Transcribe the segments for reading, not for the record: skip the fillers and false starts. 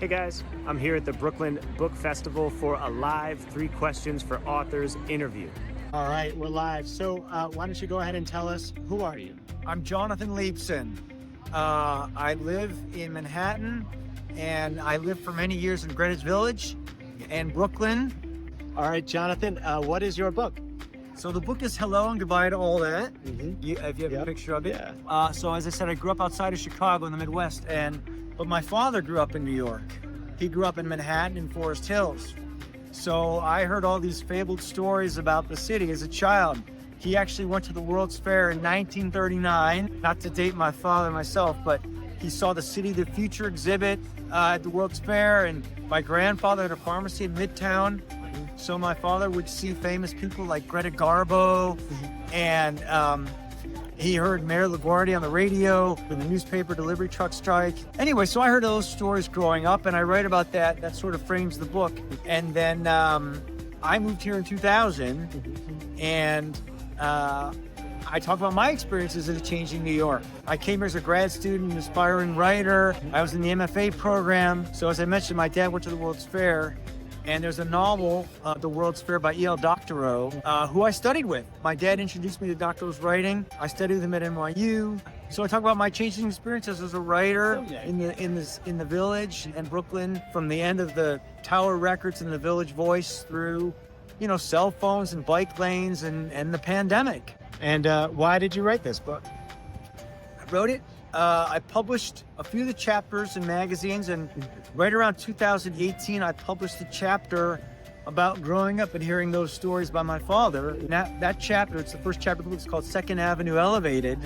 Hey guys, I'm here at the Brooklyn Book Festival for a live 3 questions for authors interview. All right, we're live. So why don't you go ahead and tell us, who are you? I'm Jonathan Liebson. I live in Manhattan, and I lived for many years in Greenwich Village and Brooklyn. All right, Jonathan, what is your book? So the book is Hello and Goodbye to All That. Mm-hmm. If you have a picture of it. Yeah. So as I said, I grew up outside of Chicago in the Midwest, but my father grew up in New York. He grew up in Manhattan and Forest Hills. So I heard all these fabled stories about the city as a child. He actually went to the World's Fair in 1939, not to date my father myself, but he saw the City of the Future exhibit at the World's Fair, and my grandfather had a pharmacy in Midtown. So my father would see famous people like Greta Garbo, and he heard Mayor LaGuardia on the radio, with the newspaper delivery truck strike. Anyway, so I heard those stories growing up, and I write about that. That sort of frames the book. And then I moved here in 2000, and I talk about my experiences of changing New York. I came here as a grad student, an aspiring writer. I was in the MFA program. So as I mentioned, my dad went to the World's Fair. And there's a novel, The World's Fair by E.L. Doctorow, who I studied with. My dad introduced me to Doctorow's writing. I studied with him at NYU. So I talk about my changing experiences as a writer in the Village and Brooklyn, from the end of the Tower Records and the Village Voice through, cell phones and bike lanes and the pandemic. And why did you write this book? I wrote it. I published a few of the chapters in magazines, and right around 2018, I published a chapter about growing up and hearing those stories by my father. And that chapter, it's the first chapter of the book, it's called Second Avenue Elevated,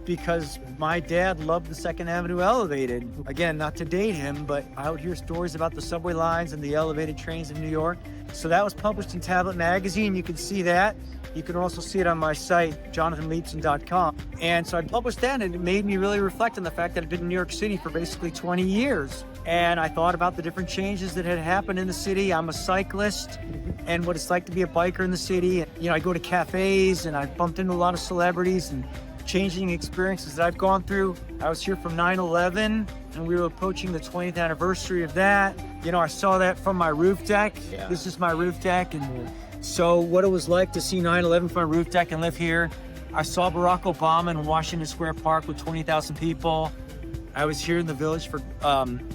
because my dad loved the Second Avenue Elevated. Again, not to date him, but I would hear stories about the subway lines and the elevated trains in New York. So that was published in Tablet Magazine. You can see that. You can also see it on my site, jonathanliebson.com. And so I published that, and it made me really reflect on the fact that I'd been in New York City for basically 20 years. And I thought about the different changes that had happened in the city. I'm a cyclist, and what it's like to be a biker in the city. I go to cafes, and I bumped into a lot of celebrities and changing experiences that I've gone through. I was here from 9/11, and we were approaching the 20th anniversary of that. I saw that from my roof deck. Yeah. This is my roof deck, and so what it was like to see 9/11 from my roof deck and live here. I saw Barack Obama in Washington Square Park with 20,000 people. I was here in the Village for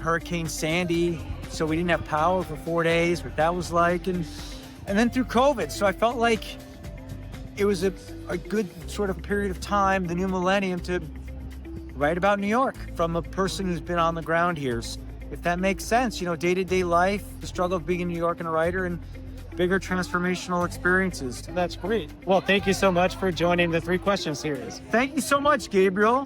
Hurricane Sandy, so we didn't have power for 4 days, what that was like, and then through COVID. So I felt like it was a good sort of period of time, the new millennium, to write about New York from a person who's been on the ground here. If that makes sense, day-to-day life, the struggle of being in New York and a writer, and bigger transformational experiences. That's great. Well, thank you so much for joining the 3 Questions series. Thank you so much, Gabriel.